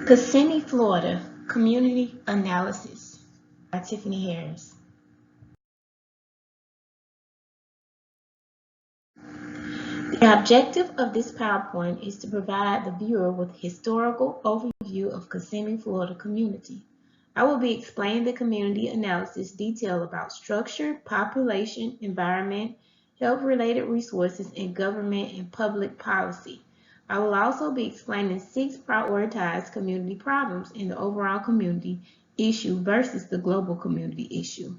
Kissimmee, Florida, Community Analysis by Tiffany Harris. The objective of this PowerPoint is to provide the viewer with a historical overview of Kissimmee, Florida community. I will be explaining the community analysis detail about structure, population, environment, health-related resources, and government and public policy. I will also be explaining 6 prioritized community problems in the overall community issue versus the global community issue.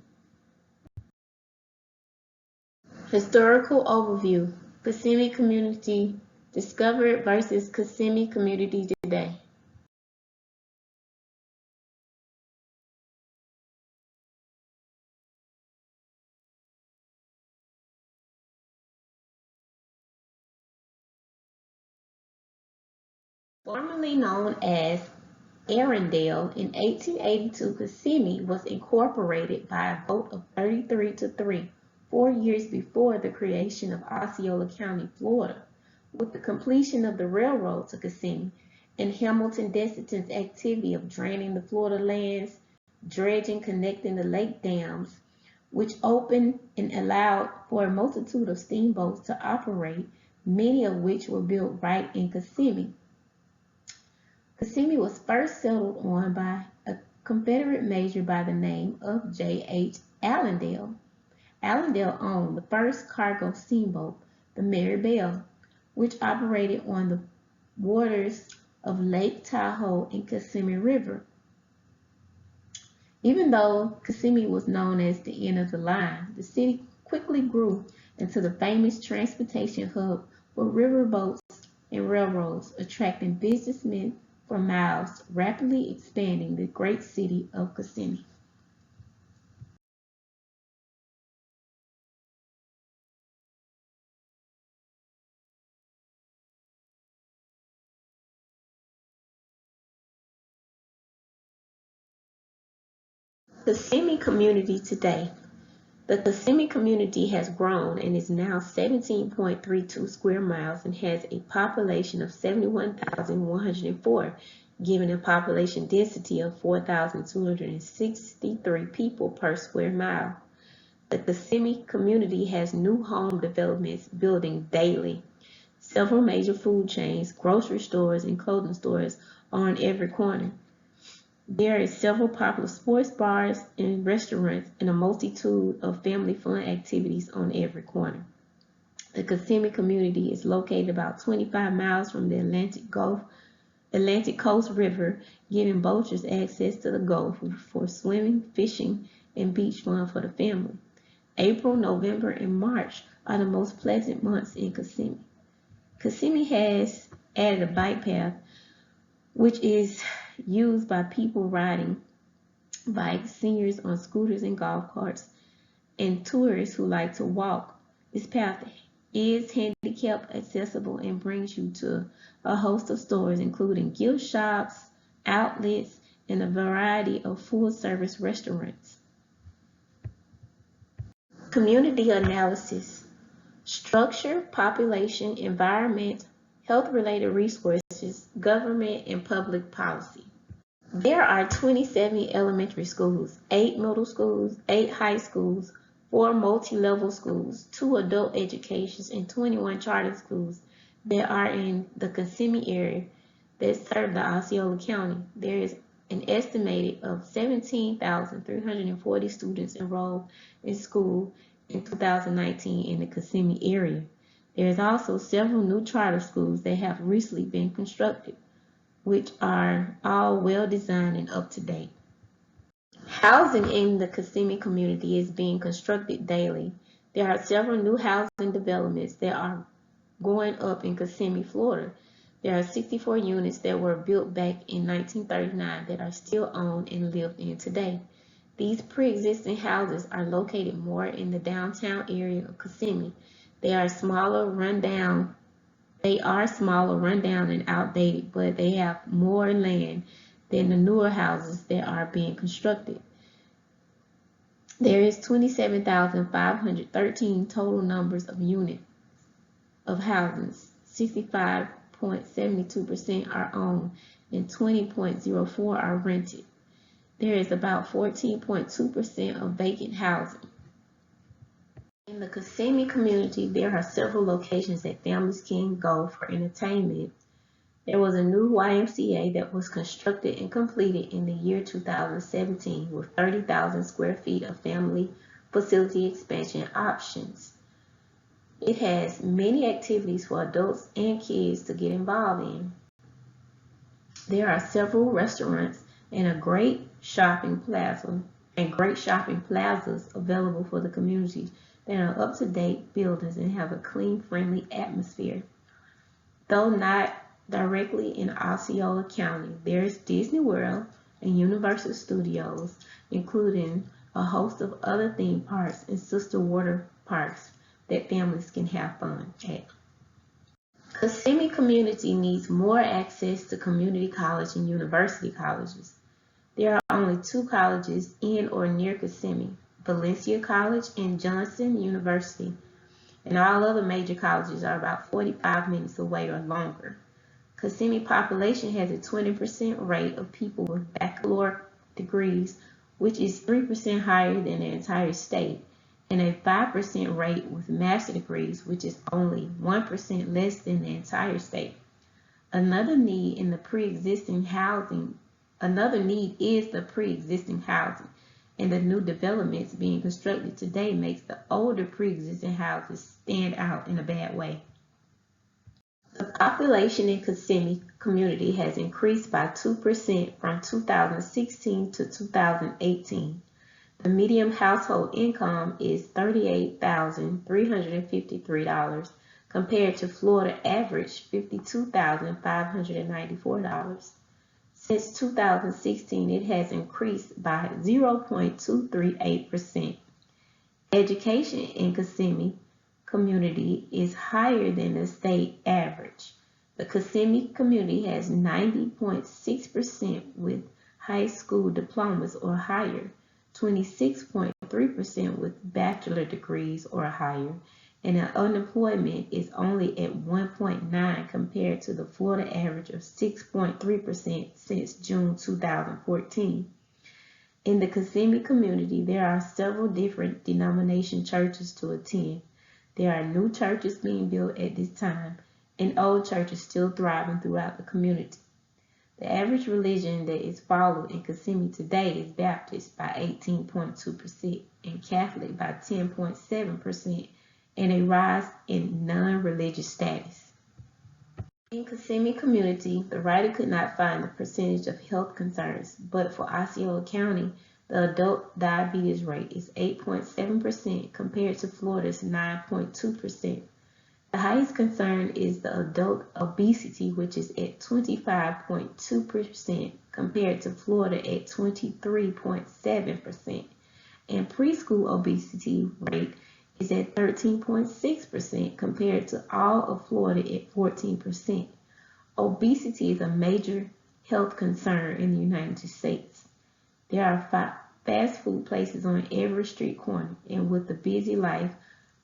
Historical overview. Kissimmee community discovered versus Kissimmee community today. Formerly known as Arendelle, in 1882, Kissimmee was incorporated by a vote of 33 to 3, 4 years before the creation of Osceola County, Florida. With the completion of the railroad to Kissimmee and Hamilton-Dessington's activity of draining the Florida lands, dredging connecting the lake dams, which opened and allowed for a multitude of steamboats to operate, many of which were built right in Kissimmee. Kissimmee was first settled on by a Confederate major by the name of J.H. Allendale. Allendale owned the first cargo steamboat, the Mary Bell, which operated on the waters of Lake Tahoe and Kissimmee River. Even though Kissimmee was known as the end of the line, the city quickly grew into the famous transportation hub for riverboats and railroads, attracting businessmen for miles, rapidly expanding the great city of Kissimmee. Kissimmee community today. The Kissimmee community has grown and is now 17.32 square miles and has a population of 71,104, giving a population density of 4,263 people per square mile. The Kissimmee community has new home developments building daily. Several major food chains, grocery stores, and clothing stores are on every corner. There are several popular sports bars and restaurants and a multitude of family fun activities on every corner. The Kissimmee community is located about 25 miles from the Atlantic Coast River, giving boaters access to the Gulf for swimming, fishing, and beach fun for the family. April, November, and March are the most pleasant months in Kissimmee. Kissimmee has added a bike path, which is used by people riding bikes, seniors on scooters and golf carts, and tourists who like to walk. This path is handicap accessible and brings you to a host of stores, including gift shops, outlets, and a variety of full-service restaurants. Community analysis. Structure, population, environment, health-related resources, government, and public policy. There are 27 elementary schools, 8 middle schools, 8 high schools, 4 multi-level schools, 2 adult educations, and 21 charter schools that are in the Kissimmee area that serve the Osceola County. There is an estimated of 17,340 students enrolled in school in 2019 in the Kissimmee area. There is also several new charter schools that have recently been constructed, which are all well designed and up to date. Housing in the Kissimmee community is being constructed daily. There are several new housing developments that are going up in Kissimmee, Florida. There are 64 units that were built back in 1939 that are still owned and lived in today. These pre-existing houses are located more in the downtown area of Kissimmee. They are smaller, rundown, and outdated, but they have more land than the newer houses that are being constructed. There is 27,513 total numbers of units of housing, 65% 28.72% are owned and 20.04% are rented. There is about 14.2% of vacant housing. In the Kissimmee community, there are several locations that families can go for entertainment. There was a new YMCA that was constructed and completed in the year 2017 with 30,000 square feet of family facility expansion options. It has many activities for adults and kids to get involved in. There are several restaurants and great shopping plazas available for the community that are up-to-date buildings and have a clean, friendly atmosphere. Though not directly in Osceola County, there is Disney World and Universal Studios, including a host of other theme parks and sister water parks that families can have fun at. Kissimmee community needs more access to community college and university colleges. There are only 2 colleges in or near Kissimmee, Valencia College and Johnson University, and all other major colleges are about 45 minutes away or longer. Kissimmee population has a 20% rate of people with baccalaureate degrees, which is 3% higher than the entire state, and a 5% rate with master's degrees, which is only 1% less than the entire state. Another need is the pre-existing housing, and the new developments being constructed today makes the older pre-existing houses stand out in a bad way. The population in Kissimmee community has increased by 2% from 2016 to 2018. The median household income is $38,353 compared to Florida average $52,594. Since 2016, it has increased by 0.238%. Education in Kissimmee community is higher than the state average. The Kissimmee community has 90.6% with high school diplomas or higher, 26.3% with bachelor degrees or higher, and the unemployment is only at 1.9% compared to the Florida average of 6.3% since June 2014. In the Kissimmee community, there are several different denomination churches to attend. There are new churches being built at this time, and old churches still thriving throughout the community. The average religion that is followed in Kissimmee today is Baptist by 18.2% and Catholic by 10.7%, and a rise in non-religious status. In Kissimmee community, the writer could not find the percentage of health concerns, but for Osceola County, the adult diabetes rate is 8.7% compared to Florida's 9.2%. The highest concern is the adult obesity, which is at 25.2% compared to Florida at 23.7%, and preschool obesity rate is at 13.6% compared to all of Florida at 14%. Obesity is a major health concern in the United States. There are fast food places on every street corner, and with the busy life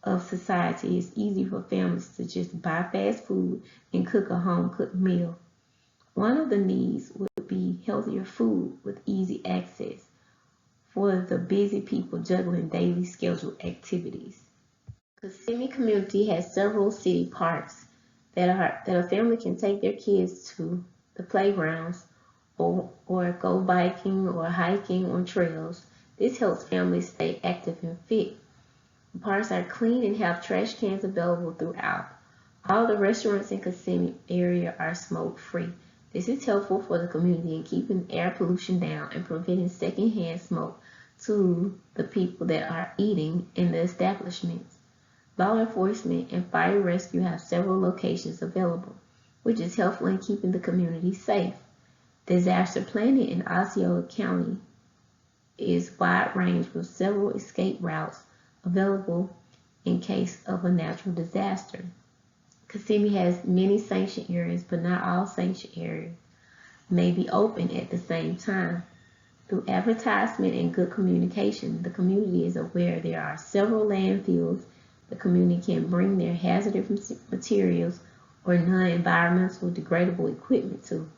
of society, it's easy for families to just buy fast food and cook a home-cooked meal. One of the needs would be healthier food with easy access for the busy people juggling daily scheduled activities. The Kissimmee community has several city parks that a family can take their kids to the playgrounds or go biking or hiking on trails. This helps families stay active and fit. The parks are clean and have trash cans available throughout. All the restaurants in Kissimmee area are smoke-free. This is helpful for the community in keeping air pollution down and preventing secondhand smoke to the people that are eating in the establishments. Law enforcement and fire rescue have several locations available, which is helpful in keeping the community safe. Disaster planning in Osceola County is wide range with several escape routes available in case of a natural disaster. Kissimmee has many sanctuary areas, but not all sanctuary areas may be open at the same time. Through advertisement and good communication, the community is aware there are several landfills. The community can bring their hazardous materials or non-environmental degradable equipment to.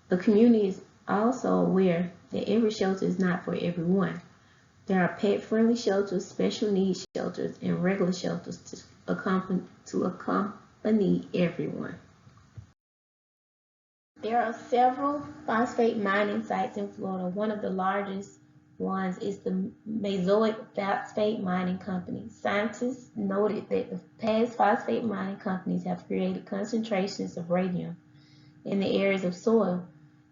The community is also aware that every shelter is not for everyone. There are pet-friendly shelters, special needs shelters, and regular shelters to accompany everyone. There are several phosphate mining sites in Florida. One of the largest ones is the Mesoic Phosphate Mining Company. Scientists noted that the past phosphate mining companies have created concentrations of radium in the areas of soil.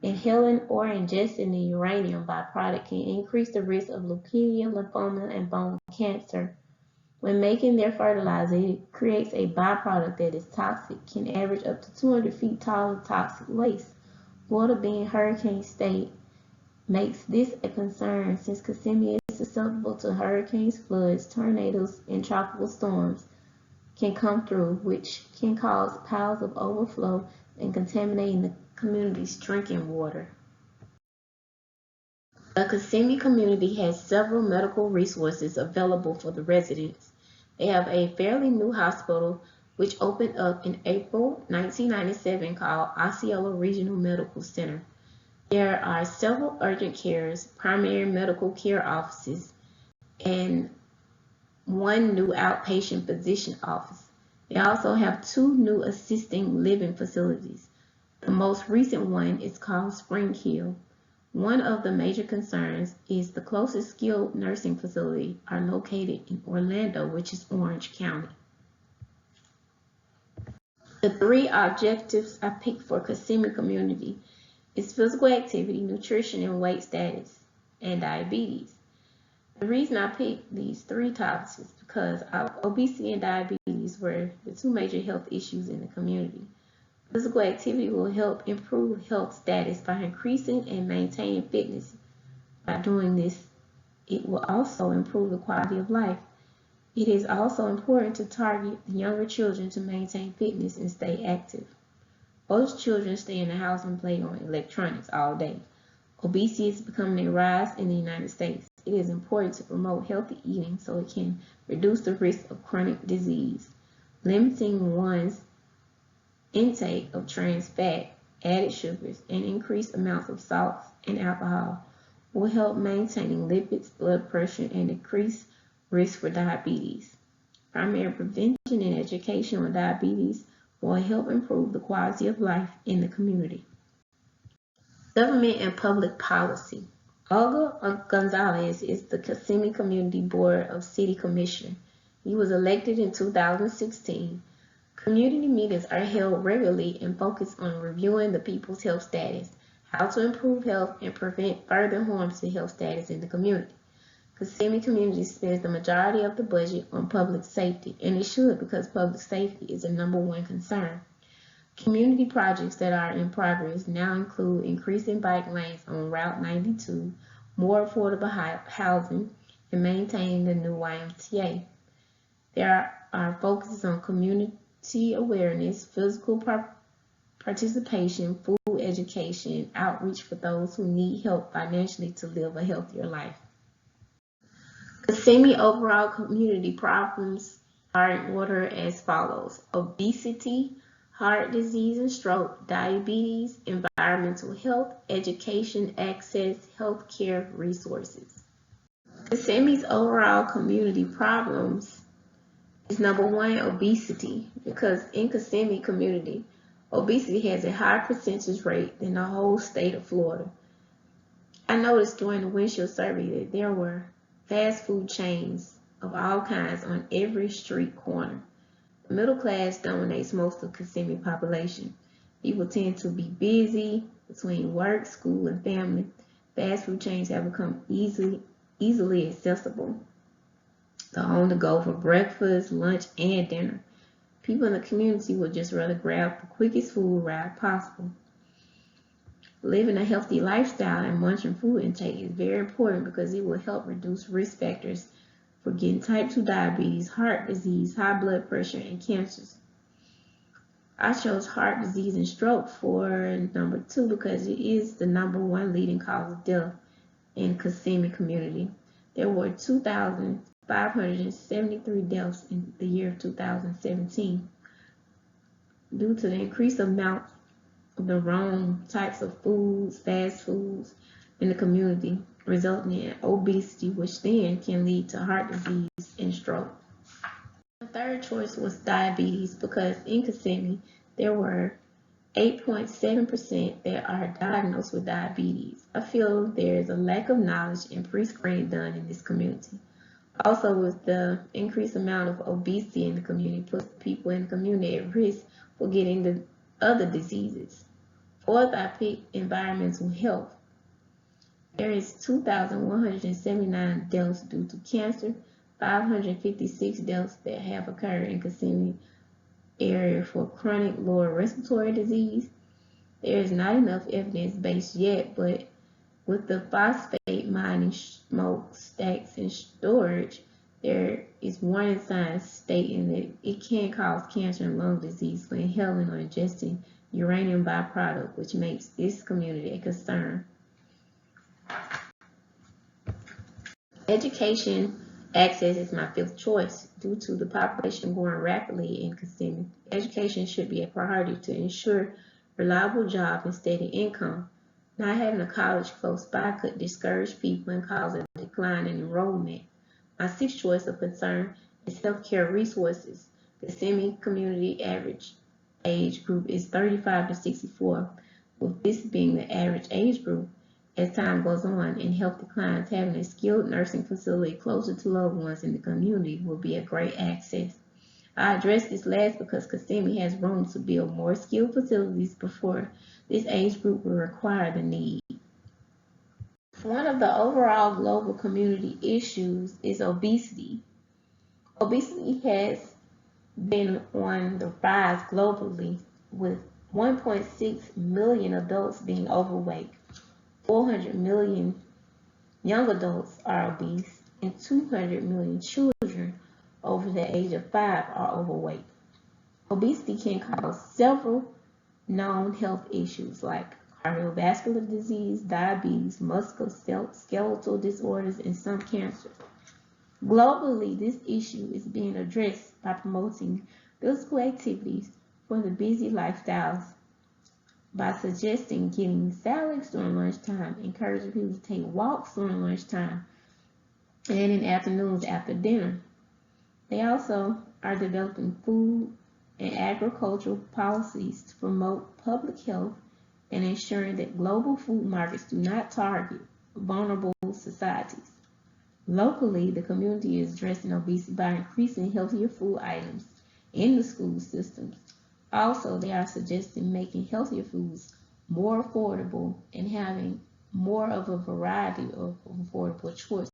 Inhaling or ingesting the uranium byproduct can increase the risk of leukemia, lymphoma, and bone cancer. When making their fertilizer, it creates a byproduct that is toxic, can average up to 200 feet tall of toxic waste. Florida being hurricane state makes this a concern since Kissimmee is susceptible to hurricanes, floods, tornadoes, and tropical storms can come through, which can cause piles of overflow and contaminating the community's drinking water. The Kissimmee community has several medical resources available for the residents. They have a fairly new hospital which opened up in April 1997 called Osceola Regional Medical Center. There are several urgent cares, primary medical care offices, and one new outpatient physician office. They also have two new assisted living facilities. The most recent one is called Spring Hill. One of the major concerns is the closest skilled nursing facility are located in Orlando, which is Orange County. The three objectives I picked for Kissimmee community is physical activity, nutrition and weight status, and diabetes. The reason I picked these three topics is because obesity and diabetes were the two major health issues in the community. Physical activity will help improve health status by increasing and maintaining fitness. By doing this, it will also improve the quality of life. It is also important to target the younger children to maintain fitness and stay active. Most children stay in the house and play on electronics all day. Obesity is becoming a rise in the United States. It is important to promote healthy eating so it can reduce the risk of chronic disease. Limiting one's intake of trans fat, added sugars, and increased amounts of salts and alcohol will help maintain lipids, blood pressure, and decrease risk for diabetes. Primary prevention and education on diabetes will help improve the quality of life in the community. Government and public policy. Olga Gonzalez is the Kissimmee Community Board of City Commissioner. He was elected in 2016. Community meetings are held regularly and focus on reviewing the people's health status, how to improve health, and prevent further harm to health status in the community. Kissimmee community spends the majority of the budget on public safety, and it should because public safety is the #1 concern. Community projects that are in progress now include increasing bike lanes on Route 92, more affordable housing, and maintaining the new YMCA. There are focuses on community awareness, physical participation, food education, and outreach for those who need help financially to live a healthier life. Kissimmee overall community problems are in order as follows: obesity, heart disease and stroke, diabetes, environmental health, education, access, healthcare resources. Kissimmee's overall community problems is #1, obesity, because in Kissimmee community, obesity has a higher percentage rate than the whole state of Florida. I noticed during the windshield survey that there were fast food chains of all kinds on every street corner. The middle class dominates most of Kissimmee population. People tend to be busy between work, school, and family. Fast food chains have become easily accessible. They're on the go for breakfast, lunch, and dinner. People in the community would just rather grab the quickest food route possible. Living a healthy lifestyle and munching food intake is very important because it will help reduce risk factors for getting type 2 diabetes, heart disease, high blood pressure, and cancers. I chose heart disease and stroke for #2 because it is the #1 leading cause of death in Kissimmee community. There were 2,573 deaths in the year of 2017. due to the increased amount of the wrong types of foods, fast foods in the community, resulting in obesity, which then can lead to heart disease and stroke. The third choice was diabetes because in Kissimmee there were 8.7% that are diagnosed with diabetes. I feel there is a lack of knowledge and pre-screening done in this community. Also, with the increased amount of obesity in the community, puts people in the community at risk for getting the other diseases. Fourth, I picked environmental health. There is 2,179 deaths due to cancer, 556 deaths that have occurred in Kissimmee area for chronic lower respiratory disease. There is not enough evidence base yet, but with the phosphate mining, smoke stacks, and storage, there is warning signs stating that it can cause cancer and lung disease for inhaling or ingesting uranium byproduct, which makes this community a concern. Education access is my fifth choice. Due to the population growing rapidly in Kissimmee, education should be a priority to ensure reliable job and steady income. Not having a college close by could discourage people and cause a decline in enrollment. My sixth choice of concern is healthcare resources. The Kissimmee community average age group is 35 to 64, with this being the average age group. As time goes on and health declines, having a skilled nursing facility closer to loved ones in the community will be a great access. I address this last because Kissimmee has room to build more skilled facilities before this age group will require the need. One of the overall global community issues is obesity. Obesity has been on the rise globally, with 1.6 million adults being overweight, 400 million young adults are obese, and 200 million children over the age of 5 are overweight. Obesity can cause several known health issues like cardiovascular disease, diabetes, musculoskeletal disorders, and some cancer. Globally, this issue is being addressed by promoting physical activities for the busy lifestyles, by suggesting getting salads during lunchtime, encouraging people to take walks during lunchtime, and in afternoons after dinner. They also are developing food and agricultural policies to promote public health and ensuring that global food markets do not target vulnerable societies. Locally, the community is addressing obesity by increasing healthier food items in the school systems. Also, they are suggesting making healthier foods more affordable and having more of a variety of affordable choices.